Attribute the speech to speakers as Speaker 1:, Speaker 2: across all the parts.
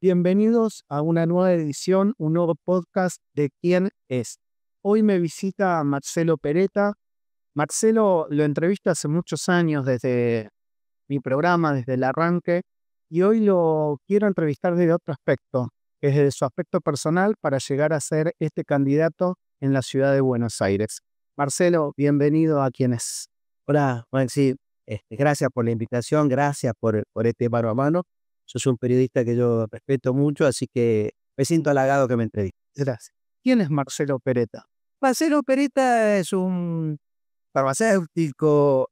Speaker 1: Bienvenidos a una nueva edición, un nuevo podcast de ¿Quién es? Hoy me visita Marcelo Peretta. Marcelo lo entrevisto hace muchos años desde mi programa, desde el arranque, y hoy lo quiero entrevistar desde otro aspecto, que es desde su aspecto personal para llegar a ser este candidato en la ciudad de Buenos Aires. Marcelo, bienvenido a ¿Quién es?
Speaker 2: Hola, Maxi. Gracias por la invitación, gracias por este mano a mano. Sos un periodista que yo respeto mucho, así que me siento halagado que me entrevistes.
Speaker 1: Gracias. ¿Quién es Marcelo Peretta?
Speaker 2: Marcelo Peretta es un farmacéutico,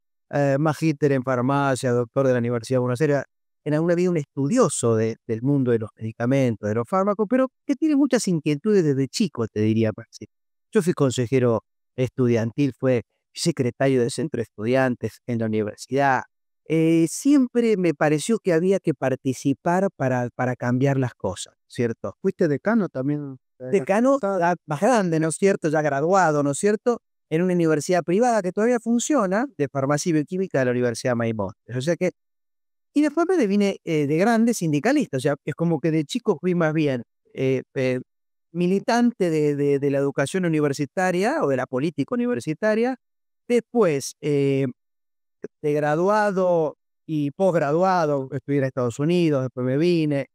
Speaker 2: magíster en farmacia, doctor de la Universidad de Buenos Aires, en alguna vida un estudioso del mundo de los medicamentos, de los fármacos, pero que tiene muchas inquietudes desde chico, te diría, Maxi. Yo fui consejero estudiantil, fue secretario del centro de estudiantes en la universidad. Siempre me pareció que había que participar para cambiar las cosas, ¿cierto?
Speaker 1: ¿Fuiste decano también?
Speaker 2: Decano ya más grande, ¿no es cierto? Ya graduado, ¿no es cierto? En una universidad privada que todavía funciona, de farmacia y bioquímica de la Universidad Maimónides. O sea que, y después me devine de grande sindicalista, o sea, es como que de chico fui más bien militante de la educación universitaria o de la política universitaria. Después, de graduado y posgraduado, estudié en Estados Unidos, después me vine,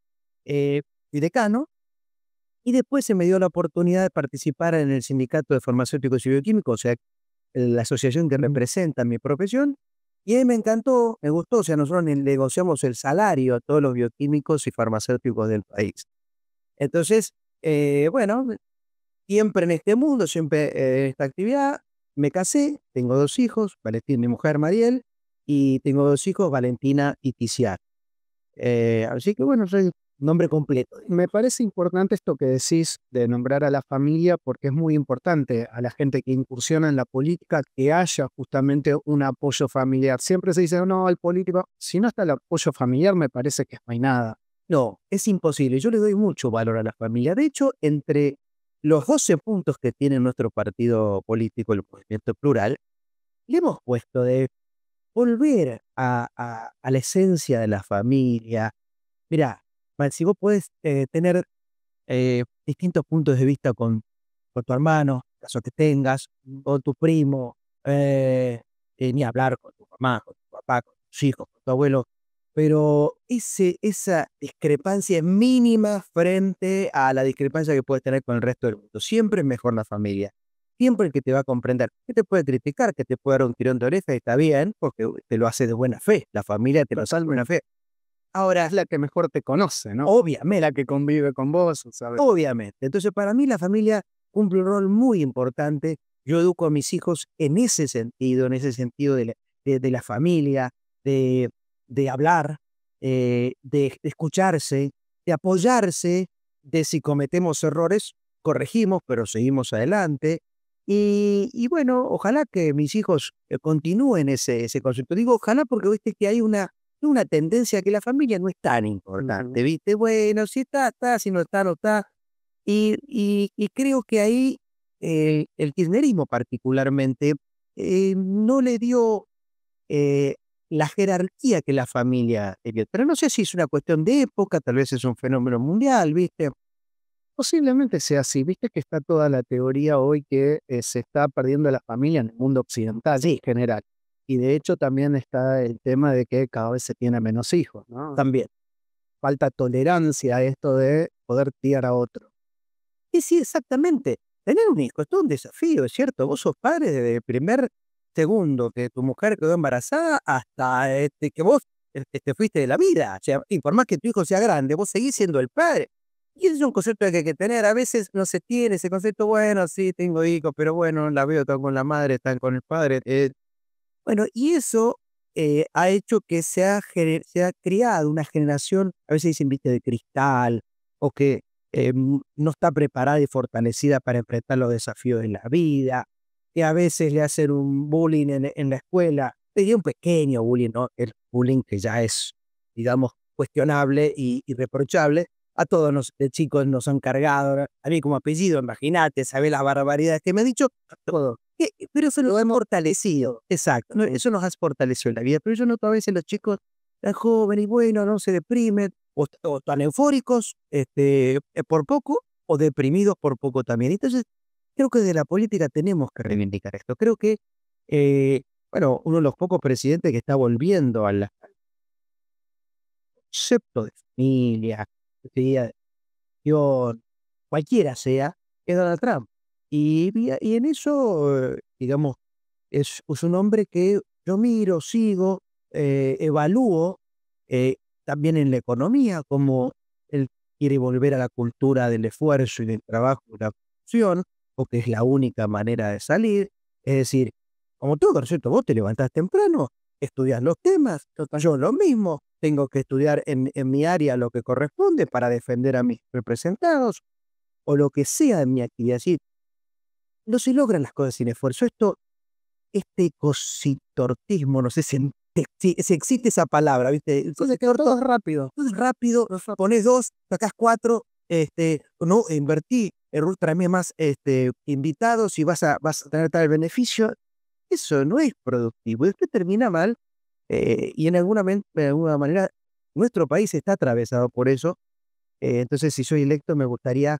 Speaker 2: fui decano, y después se me dio la oportunidad de participar en el Sindicato de Farmacéuticos y Bioquímicos, o sea, la asociación que representa mi profesión, y ahí me encantó, me gustó, o sea, nosotros negociamos el salario a todos los bioquímicos y farmacéuticos del país. Entonces, bueno, siempre en este mundo, siempre en esta actividad, me casé, tengo 2 hijos, Valentín, mi mujer Mariel, y tengo 2 hijos, Valentina y Tiziana. Así que bueno, soy nombre completo.
Speaker 1: Me parece importante esto que decís de nombrar a la familia porque es muy importante a la gente que incursiona en la política que haya justamente un apoyo familiar. Siempre se dice, no, el político, si no está el apoyo familiar me parece que no hay nada.
Speaker 2: No, es imposible. Yo le doy mucho valor a la familia. De hecho, entre los 12 puntos que tiene nuestro partido político, el Movimiento Plural, le hemos puesto de volver a la esencia de la familia. Mirá, si vos podés tener distintos puntos de vista con tu hermano, en caso que tengas, con tu primo, ni hablar con tu mamá, con tu papá, con tus hijos, con tu abuelo, pero esa discrepancia es mínima frente a la discrepancia que puedes tener con el resto del mundo. Siempre es mejor la familia. Siempre el que te va a comprender, que te puede criticar, que te puede dar un tirón de oreja, y está bien, porque te lo hace de buena fe. La familia te lo hace de buena fe. Ahora,
Speaker 1: Es la que mejor te conoce, ¿no?
Speaker 2: obviamente,
Speaker 1: La que convive con vos, ¿sabes?
Speaker 2: obviamente. Entonces, para mí la familia cumple un rol muy importante. Yo educo a mis hijos en ese sentido de la familia, de, de hablar, de escucharse, de apoyarse, de si cometemos errores, corregimos, pero seguimos adelante. Y bueno, ojalá que mis hijos continúen ese concepto. Digo ojalá porque viste que hay una tendencia que la familia no es tan importante, ¿viste? Bueno, si está, está, si no está, no está. Y creo que ahí el kirchnerismo particularmente no le dio eh, la jerarquía que la familia tenía. Pero no sé si es una cuestión de época, tal vez es un fenómeno mundial, ¿viste?
Speaker 1: Posiblemente sea así. Viste que está toda la teoría hoy que se está perdiendo la familia en el mundo occidental en
Speaker 2: Sí,
Speaker 1: general. Y de hecho también está el tema de que cada vez se tiene menos hijos, ¿no?
Speaker 2: también.
Speaker 1: Falta tolerancia a esto de poder criar a otro.
Speaker 2: Y sí, exactamente. Tener un hijo es todo un desafío, es cierto. Vos sos padre desde el primer segundo que tu mujer quedó embarazada hasta que vos te fuiste de la vida. O sea, y por más que tu hijo sea grande, vos seguís siendo el padre. Y ese es un concepto que hay que tener. A veces no se tiene ese concepto, bueno, sí, tengo hijos, pero bueno, la veo, están con la madre, están con el padre. Bueno, y eso ha hecho que se ha criado una generación, a veces dicen, viste, de cristal, o que no está preparada y fortalecida para enfrentar los desafíos de la vida, que a veces le hacen un bullying en la escuela, te diría un pequeño bullying, ¿no? El bullying que ya es, digamos, cuestionable y reprochable. A todos de chicos nos han cargado, ¿no? A mí como apellido, imagínate, sabés las barbaridades que me ha dicho, todo. Pero eso nos ha fortalecido, exacto, eso nos ha fortalecido en la vida, pero yo noto a veces los chicos tan jóvenes y bueno, no se deprimen, o tan eufóricos por poco o deprimidos por poco también. Entonces, creo que de la política tenemos que reivindicar esto. Creo que, bueno, uno de los pocos presidentes que está volviendo al concepto de familia, de religión, cualquiera sea, es Donald Trump. Y en eso, digamos, es un hombre que yo miro, sigo, evalúo, también en la economía, como él quiere volver a la cultura del esfuerzo y del trabajo y la producción, porque es la única manera de salir. Es decir, como todo, ¿no es cierto? Vos te levantás temprano, estudias los temas, yo lo mismo, tengo que estudiar en mi área lo que corresponde para defender a mis representados o lo que sea en mi actividad. Así, no se logran las cosas sin esfuerzo. Este cositortismo, no sé si existe esa palabra, ¿viste? Entonces, todo es rápido. Todo es rápido, pones 2, sacás 4, no, invertí, traeme más invitados y vas a tener tal beneficio. Eso no es productivo. Y después termina mal, y de alguna manera nuestro país está atravesado por eso. Entonces, si soy electo, me gustaría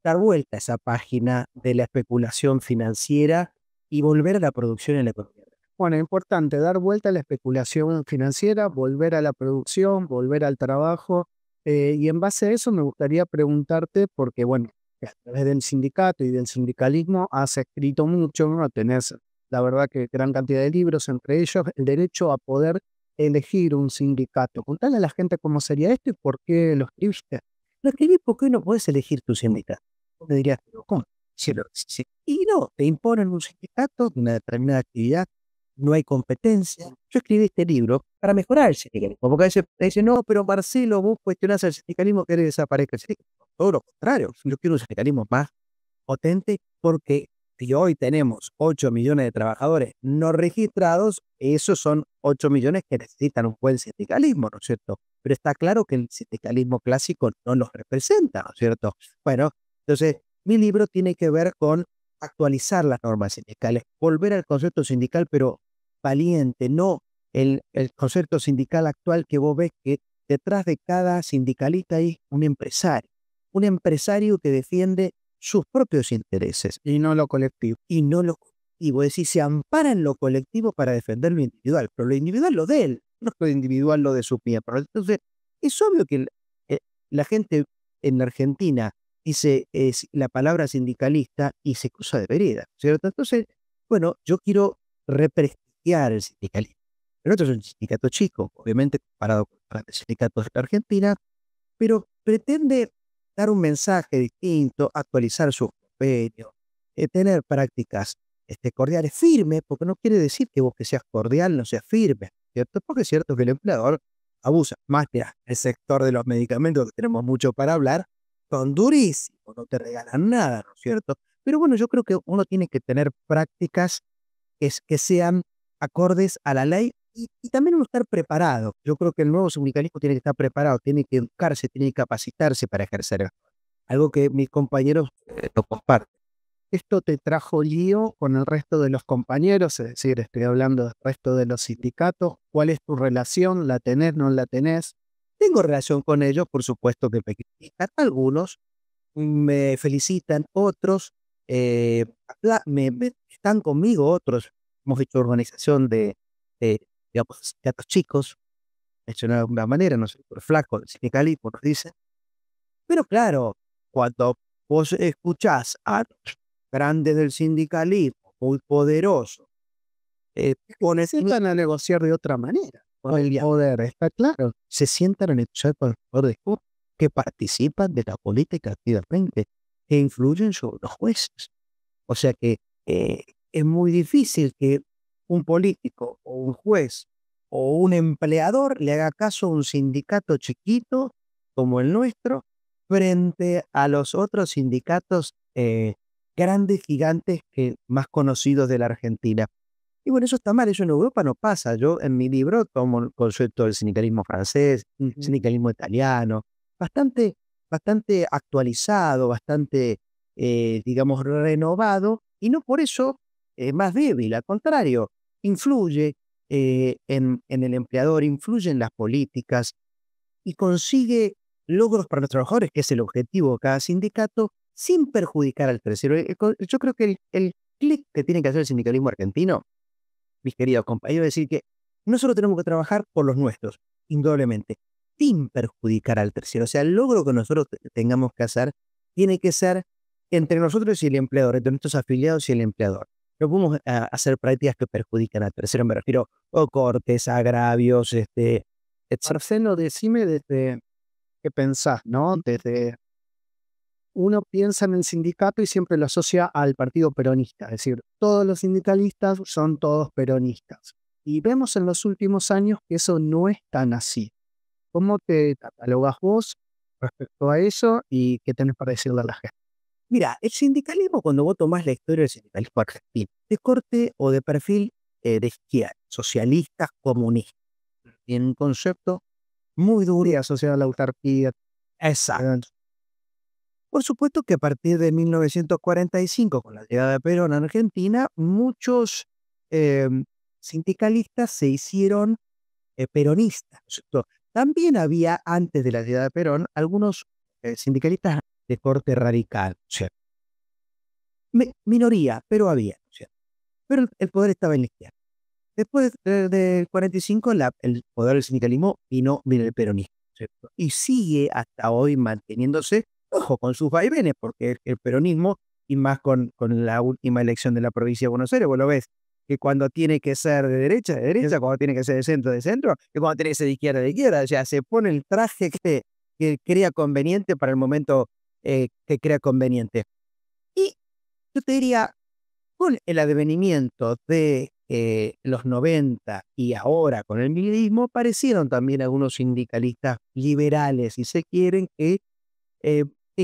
Speaker 2: dar vuelta a esa página de la especulación financiera y volver a la producción en la economía.
Speaker 1: Bueno, importante, dar vuelta a la especulación financiera, volver a la producción, volver al trabajo. Y en base a eso me gustaría preguntarte, porque bueno, a través del sindicato y del sindicalismo has escrito mucho, ¿no? Tenés, la verdad, que gran cantidad de libros, entre ellos el derecho a poder elegir un sindicato. Contale a la gente cómo sería esto y por qué lo escribiste.
Speaker 2: Lo escribí porque no puedes elegir tu sindicato. Vos me dirías, pero ¿cómo? Y no, te imponen un sindicato de una determinada actividad, no hay competencia. Yo escribí este libro para mejorar el sindicalismo, porque a veces te dicen, no, pero Marcelo, vos cuestionás al sindicalismo, querés que desaparezca el sindicalismo. Todo lo contrario, yo quiero un sindicalismo más potente, porque si hoy tenemos 8 millones de trabajadores no registrados, esos son 8 millones que necesitan un buen sindicalismo, ¿no es cierto? Pero está claro que el sindicalismo clásico no los representa, ¿no es cierto? Bueno, entonces mi libro tiene que ver con actualizar las normas sindicales, volver al concepto sindical, pero valiente, no el concepto sindical actual que vos ves que detrás de cada sindicalista hay un empresario que defiende sus propios intereses
Speaker 1: Y no lo colectivo.
Speaker 2: y no lo colectivo. Es decir, se ampara en lo colectivo para defender lo individual, pero lo individual lo de él, no lo individual lo de su miembro. Entonces, es obvio que eh, la gente en la Argentina dice la palabra sindicalista y se cruza de vereda, ¿cierto? Entonces, bueno, yo quiero represtigiar el sindicalismo. El otro es un sindicato chico, obviamente, comparado con los grandes sindicatos de la Argentina, pero pretende dar un mensaje distinto, actualizar sus convenios, tener prácticas cordiales, firmes, porque no quiere decir que vos que seas cordial no seas firme, ¿cierto? Porque es cierto que el empleador abusa. Más, mira, el sector de los medicamentos, que tenemos mucho para hablar, son durísimos, no te regalan nada, ¿no es cierto? Pero bueno, yo creo que uno tiene que tener prácticas que sean acordes a la ley y también uno estar preparado. Yo creo que el nuevo sindicalismo tiene que estar preparado, tiene que educarse, tiene que capacitarse para ejercer algo que mis compañeros no comparten.
Speaker 1: ¿Esto te trajo lío con el resto de los compañeros? Es decir, estoy hablando del resto de los sindicatos. ¿Cuál es tu relación? ¿La tenés, no la tenés?
Speaker 2: Tengo relación con ellos, por supuesto que me critican, algunos me felicitan, otros están conmigo, otros hemos hecho organización de, digamos, sindicatos chicos, mencionado de alguna manera, no sé, por flaco, el sindicalismo nos dice. Pero claro, cuando vos escuchás a los grandes del sindicalismo, muy poderosos, pones
Speaker 1: Se sientan a negociar de otra manera. Con el poder, está claro.
Speaker 2: se sientan a negociar con el poder de Estado, que participan de la política activamente, que influyen sobre los jueces. O sea que es muy difícil que un político o un juez o un empleador le haga caso a un sindicato chiquito como el nuestro frente a los otros sindicatos grandes, gigantes, más conocidos de la Argentina. Y bueno, eso está mal, eso en Europa no pasa. Yo en mi libro tomo el concepto del sindicalismo francés, sindicalismo italiano, bastante, bastante actualizado, bastante, digamos, renovado, y no por eso más débil, al contrario, influye en el empleador, influye en las políticas, y consigue logros para los trabajadores, que es el objetivo de cada sindicato, sin perjudicar al tercero. Yo creo que el clic que tiene que hacer el sindicalismo argentino, mis queridos compañeros, es decir que nosotros tenemos que trabajar por los nuestros, indudablemente, sin perjudicar al tercero. O sea, el logro que nosotros tengamos que hacer tiene que ser entre nosotros y el empleador, entre nuestros afiliados y el empleador. No podemos hacer prácticas que perjudican al tercero, me refiero a cortes, agravios, etc.
Speaker 1: Marcelo, decime desde qué pensás, ¿no? Desde uno piensa en el sindicato y siempre lo asocia al partido peronista, es decir, todos los sindicalistas son todos peronistas. Y vemos en los últimos años que eso no es tan así. ¿Cómo te catalogas vos respecto a eso y qué tenés para decirle a la gente?
Speaker 2: Mira, el sindicalismo, cuando vos tomás la historia del sindicalismo argentino, de corte o de perfil de izquierda, socialistas, comunistas, tiene un concepto muy duro.
Speaker 1: Sí, asociado a la autarquía.
Speaker 2: Exacto. Por supuesto que a partir de 1945, con la llegada de Perón a Argentina, muchos sindicalistas se hicieron peronistas, ¿no es cierto? También había, antes de la llegada de Perón, algunos sindicalistas de corte radical, ¿no es cierto? Minoría, pero había, ¿no es cierto? Pero el poder estaba en la izquierda. Después del 45, el poder del sindicalismo vino el peronismo, ¿cierto? Y sigue hasta hoy manteniéndose, ojo, con sus vaivenes, porque el peronismo, y más con la última elección de la provincia de Buenos Aires, vos lo ves, que cuando tiene que ser de derecha, cuando tiene que ser de centro, y cuando tiene que ser de izquierda, o sea, se pone el traje que crea conveniente para el momento que crea conveniente. Y yo te diría, con el advenimiento de los 90 y ahora con el milenismo, aparecieron también algunos sindicalistas liberales, si se quieren, que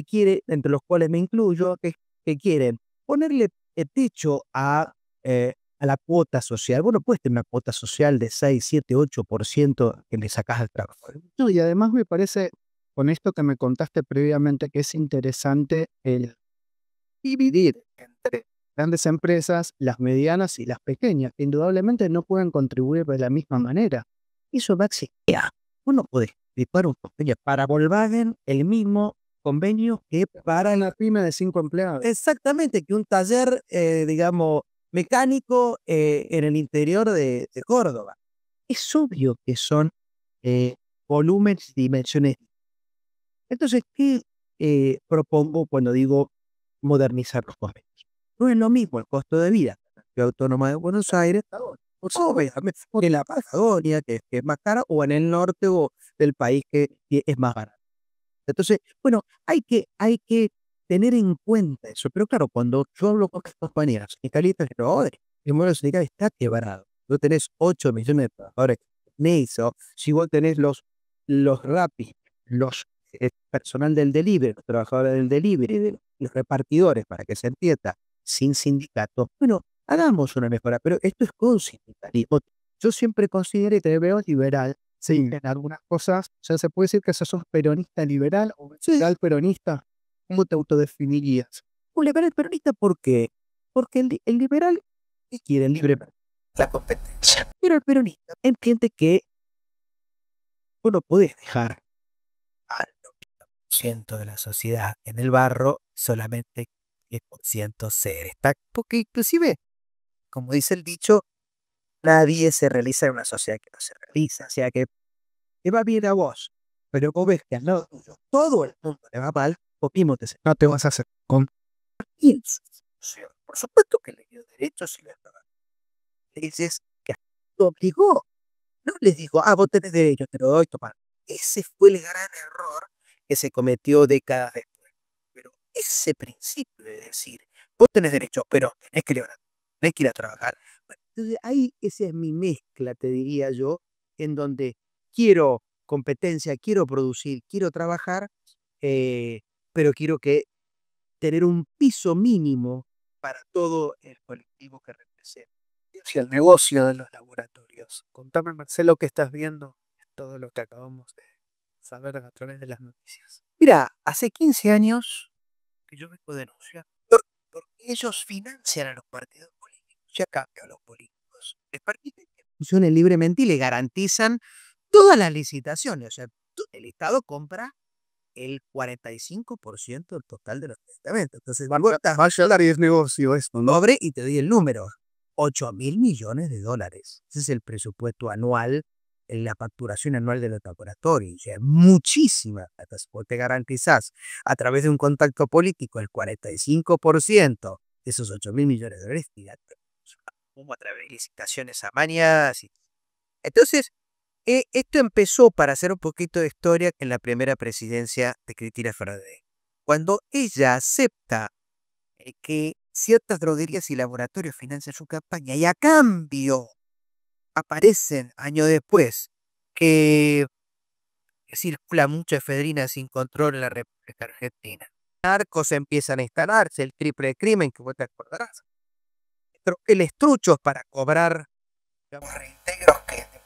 Speaker 2: quieren, entre los cuales me incluyo, que quieren ponerle techo a la cuota social. Bueno, puedes tener una cuota social de 6, 7, 8% que le sacás al trabajo.
Speaker 1: No, y además me parece, con esto que me contaste previamente, que es interesante el dividir entre grandes empresas, las medianas y las pequeñas, que indudablemente no pueden contribuir de la misma manera.
Speaker 2: Eso va a existir. Vos no podés firmar un convenio para Volkswagen el mismo convenio que para
Speaker 1: Una pyme de 5 empleados.
Speaker 2: exactamente, que un taller, digamos, mecánico en el interior de Córdoba. Es obvio que son volúmenes y dimensiones. Entonces, ¿qué propongo cuando digo modernizar los convenios? No es lo mismo el costo de vida en la ciudad autónoma de Buenos Aires, obviamente, en la Patagonia, que es más cara, o en el norte del país, que es más barato. Entonces, bueno, hay que tener en cuenta eso. Pero claro, cuando yo hablo con mis compañeros sindicalistas, digo, oye, el modelo sindical está quebrado. Tú tenés 8 millones de trabajadores en eso. Si vos tenés los Rappi, los personal del delivery, los trabajadores del delivery, los repartidores, para que se entienda, sin sindicato, bueno, hagamos una mejora. Pero esto es con sindicalismo. Yo siempre consideré que te veo liberal.
Speaker 1: Sí, en algunas cosas, ya se puede decir que sos peronista liberal o
Speaker 2: Sí,
Speaker 1: liberal peronista. ¿Cómo te autodefinirías?
Speaker 2: un liberal peronista, ¿por qué? Porque el liberal, ¿qué quiere el libre mercado? La competencia. Pero el peronista entiende que vos no podés dejar al 90% de la sociedad en el barro, solamente 10% se destaca. Porque inclusive, como dice el dicho, nadie se realiza en una sociedad que no se realiza. O sea que te va bien a vos, pero vos ves que al lado tuyo todo el mundo le va mal, vos mismo te
Speaker 1: No te vas a hacer con...
Speaker 2: piensas. O sea, por supuesto que le dio derechos y leyes que lo obligó. No les dijo, vos tenés derecho, te lo doy, toma. Ese fue el gran error que se cometió décadas después. Pero ese principio de decir, vos tenés derecho, pero tenés que levantar, tenés que ir a trabajar. Bueno, entonces ahí esa es mi mezcla, te diría yo, en donde quiero competencia, quiero producir, quiero trabajar, eh, pero quiero que tener un piso mínimo para todo el colectivo que representa.
Speaker 1: hacia el negocio de los laboratorios. Contame, Marcelo, qué estás viendo todo lo que acabamos de saber a través de las noticias.
Speaker 2: Mira, hace 15 años que yo vengo denunciando, porque ellos financian a los partidos políticos, ya cambio a los políticos, les permiten que funcionen libremente y le garantizan todas las licitaciones, o sea, el Estado compra el 45% del total de los medicamentos. Entonces,
Speaker 1: Vaya dar es negocio esto, ¿no?
Speaker 2: pobre, y te doy el número, 8.000 millones de dólares. Ese es el presupuesto anual, en la facturación anual de los laboratorios. O sea, muchísima plata. Si vos te garantizás a través de un contacto político el 45% de esos 8.000 millones de dólares, fíjate, como a través de licitaciones amañadas. Entonces, esto empezó, para hacer un poquito de historia, en la primera presidencia de Cristina Fernández, cuando ella acepta que ciertas droguerías y laboratorios financian su campaña, y a cambio aparecen años después que circula mucha efedrina sin control en la República Argentina. Narcos empiezan a instalarse, el triple crimen, que vos te acordarás. El estruchos para cobrar, digamos, reintegros que de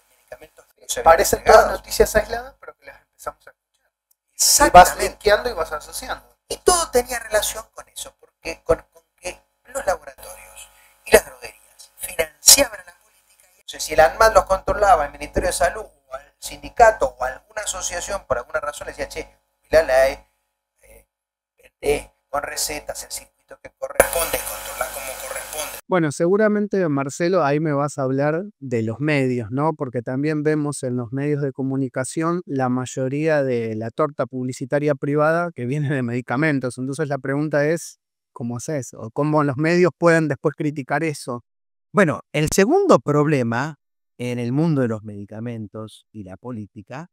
Speaker 2: medicamentos que se habían
Speaker 3: Parecen todas
Speaker 2: entregados.
Speaker 3: noticias aisladas, pero que las empezamos a escuchar. Y vas
Speaker 2: Exactamente.
Speaker 3: linkeando y vas asociando.
Speaker 2: Y todo tenía relación con eso, porque con que los laboratorios y las droguerías financiaban a la política.
Speaker 3: Entonces, si el ANMAT los controlaba, el Ministerio de Salud, o el sindicato, o alguna asociación, por alguna razón, le decía, che, la ley, vendé con recetas el circuito que corresponde, controlar como corresponde.
Speaker 1: Bueno, seguramente, Marcelo, ahí me vas a hablar de los medios, ¿no? Porque también vemos en los medios de comunicación la mayoría de la torta publicitaria privada que viene de medicamentos. Entonces la pregunta es, ¿cómo haces? ¿O cómo los medios pueden después criticar eso?
Speaker 2: Bueno, el segundo problema en el mundo de los medicamentos y la política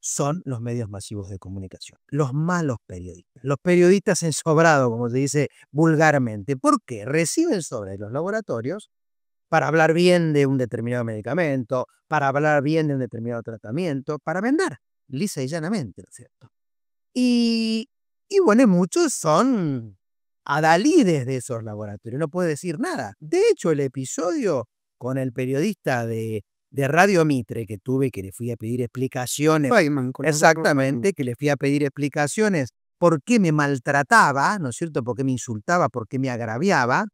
Speaker 2: son los medios masivos de comunicación, los malos periodistas. Los periodistas ensobrados, como se dice vulgarmente. ¿Por qué? Reciben sobre los laboratorios para hablar bien de un determinado medicamento, para hablar bien de un determinado tratamiento, para vender, lisa y llanamente, ¿no es cierto? Y bueno, muchos son adalides de esos laboratorios, no puede decir nada. De hecho, el episodio con el periodista de Radio Mitre que tuve, que le fui a pedir explicaciones,
Speaker 1: Feynman, con
Speaker 2: exactamente, que le fui a pedir explicaciones por qué me maltrataba, ¿no es cierto?, por qué me insultaba, por qué me agraviaba,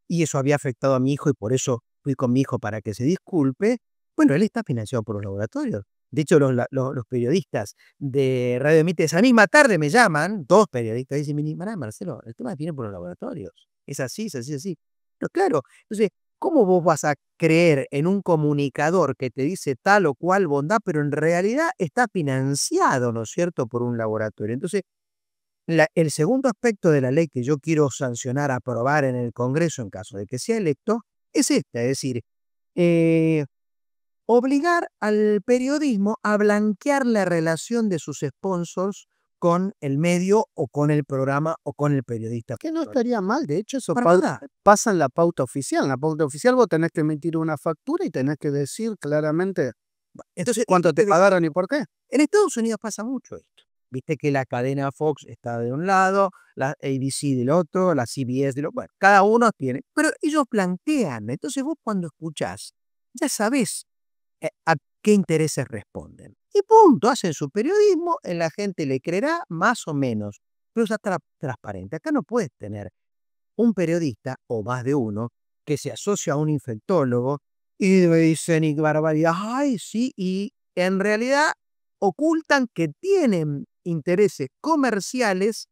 Speaker 2: y eso había afectado a mi hijo, y por eso fui con mi hijo para que se disculpe. Bueno, él está financiado por los laboratorios. De hecho, los periodistas de Radio Mitre esa misma tarde me llaman, 2 periodistas, y dicen, mirá, Marcelo, el tema viene por los laboratorios. Es así, es así, es así. Pero claro, entonces, ¿cómo vos vas a creer en un comunicador que te dice tal o cual bondad, pero en realidad está financiado, ¿no es cierto?, por un laboratorio? Entonces, el segundo aspecto de la ley que yo quiero sancionar, aprobar en el Congreso en caso de que sea electo, es esta, es decir, obligar al periodismo a blanquear la relación de sus sponsors con el medio o con el programa o con el periodista.
Speaker 1: Que no estaría mal, de hecho eso
Speaker 2: Para nada.
Speaker 1: pasa en la pauta oficial. En la pauta oficial vos tenés que emitir una factura y tenés que decir claramente
Speaker 2: Entonces,
Speaker 1: cuánto te pagaron y por qué.
Speaker 2: en Estados Unidos pasa mucho esto. Viste que la cadena Fox está de un lado, la ABC del otro, la CBS del otro. Bueno, cada uno tiene, pero ellos plantean. Entonces vos cuando escuchás, ya sabés a qué intereses responden. Y punto, hacen su periodismo, la gente le creerá más o menos, pero es transparente. Acá no puedes tener un periodista, o más de uno, que se asocia a un infectólogo y me dicen y barbaridad, ay, sí, y en realidad ocultan que tienen intereses comerciales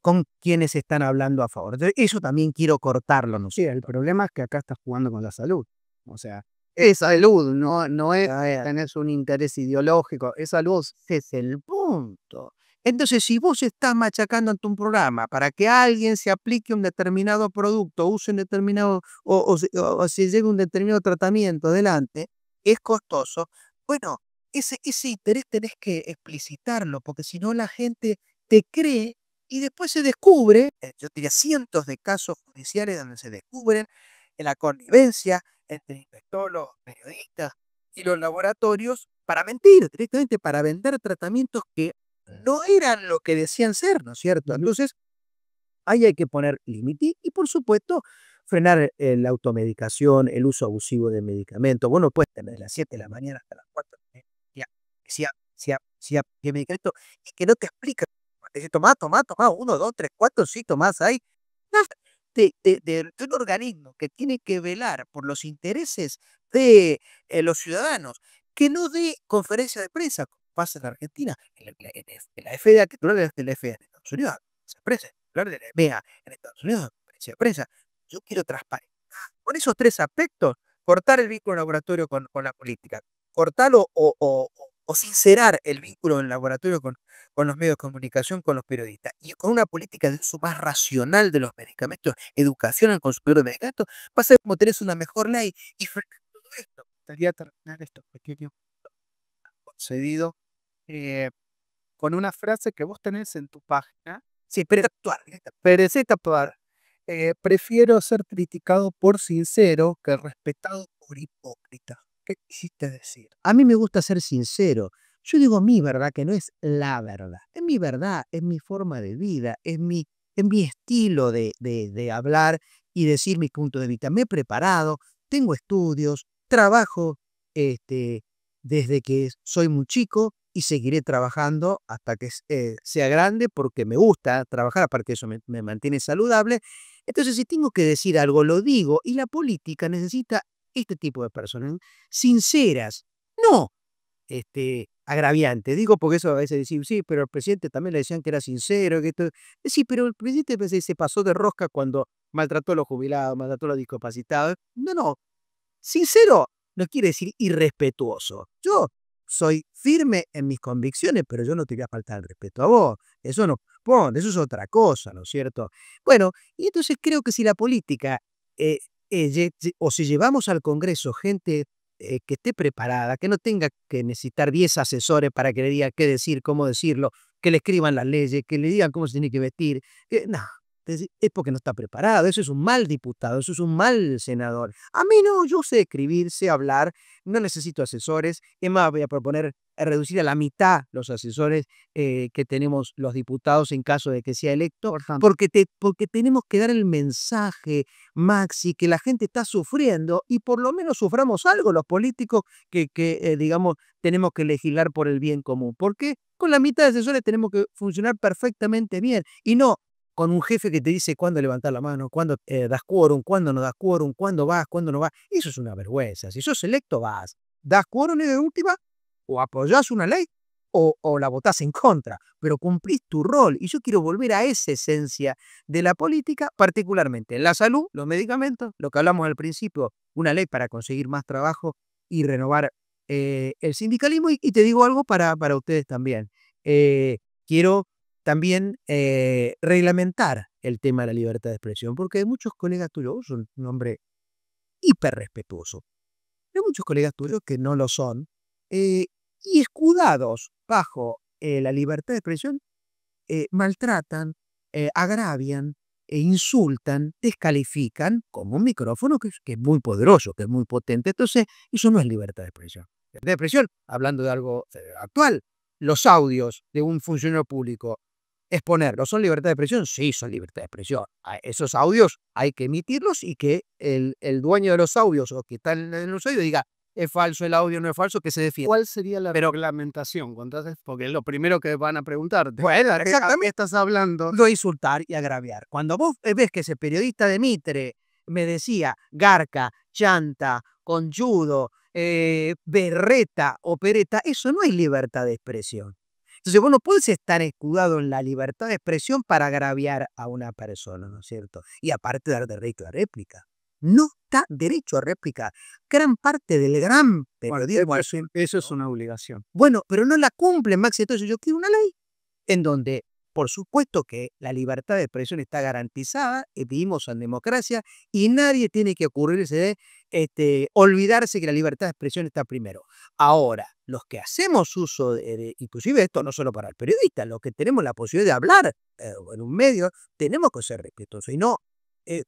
Speaker 2: con quienes están hablando a favor. Entonces, eso también quiero cortarlo, ¿no?
Speaker 1: Sí, el problema es que acá estás jugando con la salud. O sea, es salud, no es tenés un interés ideológico, es salud.
Speaker 2: Ese es el punto. Entonces, si vos estás machacando en tu programa para que alguien se aplique un determinado producto, use un determinado, o se lleve un determinado tratamiento adelante, es costoso. Bueno, ese interés tenés que explicitarlo, porque si no la gente te cree y después se descubre, yo diría cientos de casos judiciales donde se descubren en la connivencia entre infectólogos, periodistas y los laboratorios para mentir, directamente para vender tratamientos que no eran lo que decían ser, ¿no es cierto? Entonces, ahí hay que poner límite y, por supuesto, frenar la automedicación, el uso abusivo de medicamentos. Vos no puedes tener de las 7 de la mañana hasta las 4 de la mañana, que medicamento, y que no te explica. Te dice, tomá, 1, 2, 3, 4, sí, tomás ahí. Nada, de un organismo que tiene que velar por los intereses de los ciudadanos, que no dé conferencia de prensa, pasa en la Argentina, en la FDA, que tú hablas de la FDA en Estados Unidos, se presa, hablar de la EMEA en Estados Unidos, se presa. Yo quiero transparencia. Con esos tres aspectos, cortar el vínculo laboratorio con la política, cortarlo o sincerar el vínculo en laboratorio con los medios de comunicación, con los periodistas, y con una política de uso más racional de los medicamentos, educación al consumidor de medicamentos, va a ser como tenés una mejor ley. Y frente a todo esto, me gustaría terminar estos pequeños concedidos con una frase que vos tenés en tu página.
Speaker 1: Sí, pero actuar. Pereceta actuar. Prefiero ser criticado por sincero que respetado por hipócrita. ¿Qué quisiste decir?
Speaker 2: A mí me gusta ser sincero. Yo digo mi verdad, que no es la verdad. Es mi verdad, es mi forma de vida, es mi estilo de hablar y decir mi punto de vista. Me he preparado, tengo estudios, trabajo desde que soy muy chico y seguiré trabajando hasta que sea grande porque me gusta trabajar, aparte de eso me mantiene saludable. Entonces, si tengo que decir algo, lo digo, y la política necesita este tipo de personas sinceras, no agraviantes. Digo porque eso a veces decir, sí, pero al presidente también le decían que era sincero, que esto... Sí, pero el presidente a veces se pasó de rosca cuando maltrató a los jubilados, maltrató a los discapacitados. No, no, sincero no quiere decir irrespetuoso. Yo soy firme en mis convicciones, pero yo no te voy a faltar el respeto a vos. Eso no, bueno, eso es otra cosa, ¿no es cierto? Bueno, y entonces creo que si la política, o si llevamos al Congreso gente que esté preparada, que no tenga que necesitar 10 asesores para que le digan qué decir, cómo decirlo, que le escriban las leyes, que le digan cómo se tiene que vestir, no, es porque no está preparado. Eso es un mal diputado, eso es un mal senador. A mí no, yo sé escribir, sé hablar, no necesito asesores. Es más, voy a proponer reducir a la mitad los asesores que tenemos los diputados en caso de que sea electo, porque tenemos que dar el mensaje, Maxi, que la gente está sufriendo y por lo menos suframos algo los políticos que digamos, tenemos que legislar por el bien común. Porque con la mitad de asesores tenemos que funcionar perfectamente bien y no con un jefe que te dice cuándo levantar la mano, cuándo das quórum, cuándo no das quórum, cuándo vas, cuándo no vas. Eso es una vergüenza. Si sos electo, vas, das quórum y de última, o apoyás una ley o la votás en contra, pero cumplís tu rol. Y yo quiero volver a esa esencia de la política, particularmente en la salud, los medicamentos, lo que hablamos al principio, una ley para conseguir más trabajo y renovar el sindicalismo. Y te digo algo para ustedes también. Quiero también reglamentar el tema de la libertad de expresión, porque hay muchos colegas tuyos, vos sos un hombre hiper respetuoso, hay muchos colegas tuyos que no lo son, y escudados bajo la libertad de expresión, maltratan, agravian, insultan, descalifican como un micrófono que es muy poderoso, que es muy potente. Entonces, eso no es libertad de expresión. Libertad de expresión, hablando de algo actual, los audios de un funcionario público, exponerlos, ¿son libertad de expresión? Sí, son libertad de expresión. Esos audios hay que emitirlos y que el dueño de los audios o que está en los audios diga, es falso el audio, no es falso, que se defienda.
Speaker 1: ¿Cuál sería la reglamentación? Entonces, porque es lo primero que van a preguntarte.
Speaker 2: Bueno,
Speaker 1: ¿A qué
Speaker 2: exactamente.
Speaker 1: estás hablando?
Speaker 2: No insultar y agraviar. Cuando vos ves que ese periodista de Mitre me decía garca, chanta, conchudo, berreta o pereta, eso no es libertad de expresión. Entonces vos no puedes estar escudado en la libertad de expresión para agraviar a una persona, ¿no es cierto? Y aparte dar derecho a réplica. No da derecho a réplica. Gran parte del gran periodismo...
Speaker 1: Eso es una obligación.
Speaker 2: Bueno, pero no la cumplen, Maxi. Entonces yo quiero una ley en donde, por supuesto que la libertad de expresión está garantizada, vivimos en democracia y nadie tiene que ocurrirse de olvidarse que la libertad de expresión está primero. Ahora, los que hacemos uso inclusive esto no solo para el periodista, los que tenemos la posibilidad de hablar en un medio, tenemos que ser respetuosos y no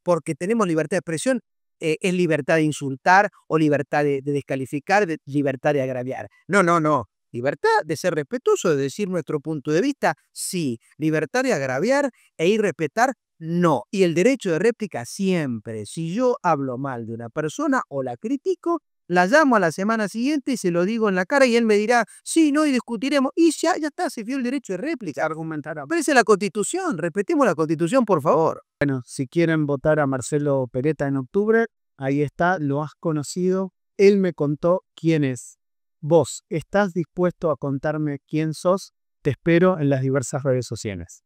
Speaker 2: porque tenemos libertad de expresión, es libertad de insultar o libertad de descalificar, libertad de agraviar. No, no, no. Libertad de ser respetuoso, de decir nuestro punto de vista, sí. Libertad de agraviar e irrespetar, no. Y el derecho de réplica siempre. Si yo hablo mal de una persona o la critico, la llamo a la semana siguiente y se lo digo en la cara y él me dirá, sí, no, y discutiremos. Y ya está, se dio el derecho de réplica.
Speaker 1: Argumentará.
Speaker 2: Parece la Constitución, respetemos la Constitución, por favor.
Speaker 1: Bueno, si quieren votar a Marcelo Peretta en octubre, ahí está, lo has conocido. Él me contó quién es. ¿Vos estás dispuesto a contarme quién sos? Te espero en las diversas redes sociales.